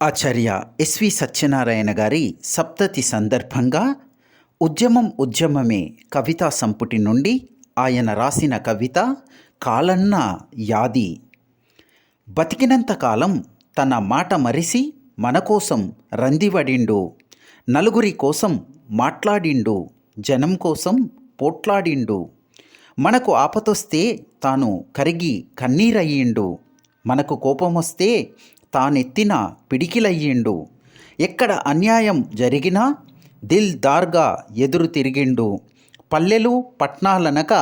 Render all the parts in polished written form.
ఆచార్య SV Satyanarayana గారి సప్తతి సందర్భంగా ఉద్యమం ఉద్యమమే కవితా సంపుటి నుండి ఆయన రాసిన కవిత కాలన్న యాది. బతికినంత కాలం తన మాట మరిసి మన కోసం రందివడిండు, నలుగురి కోసం మాట్లాడిండు, జనం కోసం పోట్లాడిండు. మనకు ఆపతొస్తే తాను కరిగి కన్నీరయ్యిండు, మనకు కోపమొస్తే తానెత్తిన పిడికిలయ్యిండు. ఎక్కడ అన్యాయం జరిగినా దిల్ దార్గా ఎదురు తిరిగిండు. పల్లెలు పట్నాలనక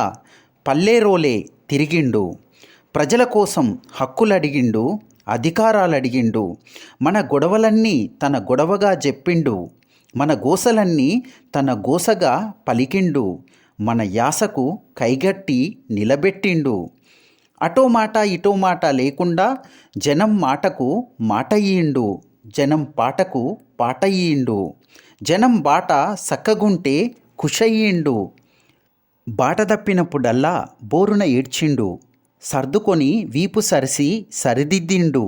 పల్లెరోలే తిరిగిండు. ప్రజల కోసం హక్కులడిగిండు, అధికారాలడిగిండు. మన గొడవలన్నీ తన గొడవగా చెప్పిండు, మన గోసలన్నీ తన గోసగా పలికిండు. మన యాసకు కైగట్టి నిలబెట్టిండు. అటో మాట ఇటో మాట లేకుండా జనం మాటకు మాటయ్యిండు, జనం పాటకు పాటయ్యిండు. జనం బాట సక్కగుంటే ఖుషయ్యిండు. బాట తప్పినప్పుడల్లా బోరున ఏడ్చిండు, సర్దుకొని వీపు సరిసి సరిదిద్దిండు.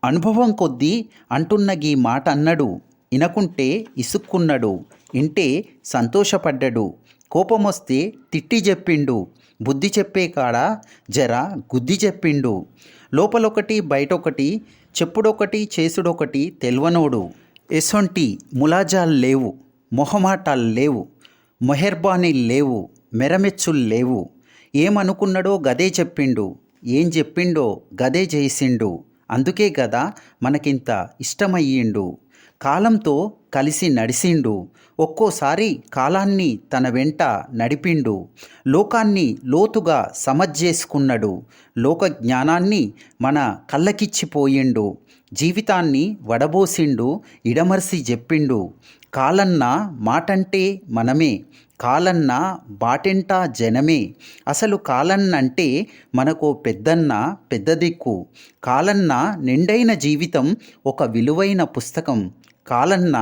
అనుభవం కొద్దీ అంటున్న గీ మాట అన్నడు, ఇనకుంటే ఇసుక్కున్నాడు, ఇంటే సంతోషపడ్డాడు. కోపమొస్తే తిట్టి చెప్పిండు, బుద్ధి చెప్పే కాడ జర గుద్ది చెప్పిండు. లోపలొకటి బయటొకటి, చెప్పుడొకటి చేసుడొకటి తెల్వనోడు. ఎసొంటి ములాజాలు లేవు, మొహమాటాలు లేవు, మొహెర్బానీలు లేవు, మెరమెచ్చులు లేవు. ఏమనుకున్నాడో గదే చెప్పిండు, ఏం చెప్పిండో గదే చేసిండు. అందుకే గదా మనకింత ఇష్టమయ్యిండు. కాలంతో కలిసి నడిసిండు, ఒక్కోసారి కాలాన్ని తన వెంట నడిపిండు. లోకాన్ని లోతుగా సమజ్జేసుకున్నాడు, లోక జ్ఞానాన్ని మన కళ్ళకిచ్చిపోయిండు. జీవితాన్ని వడబోసిండు, ఇడమర్సి చెప్పిండు. కాలన్న మాటంటే మనమే, కాలన్న బాటెంట జనమే. అసలు కాలన్నంటే మనకో పెద్దన్న పెద్ద దిక్కు. కాలన్న నిండైన జీవితం ఒక విలువైన పుస్తకం. కాలన్న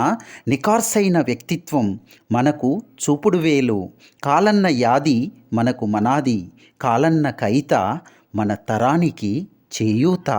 నికార్సైన వ్యక్తిత్వం మనకు చూపుడు వేలు. కాలన్న యాది మనకు మనాది. కాలన్న కైత మన తరానికి చేయూత.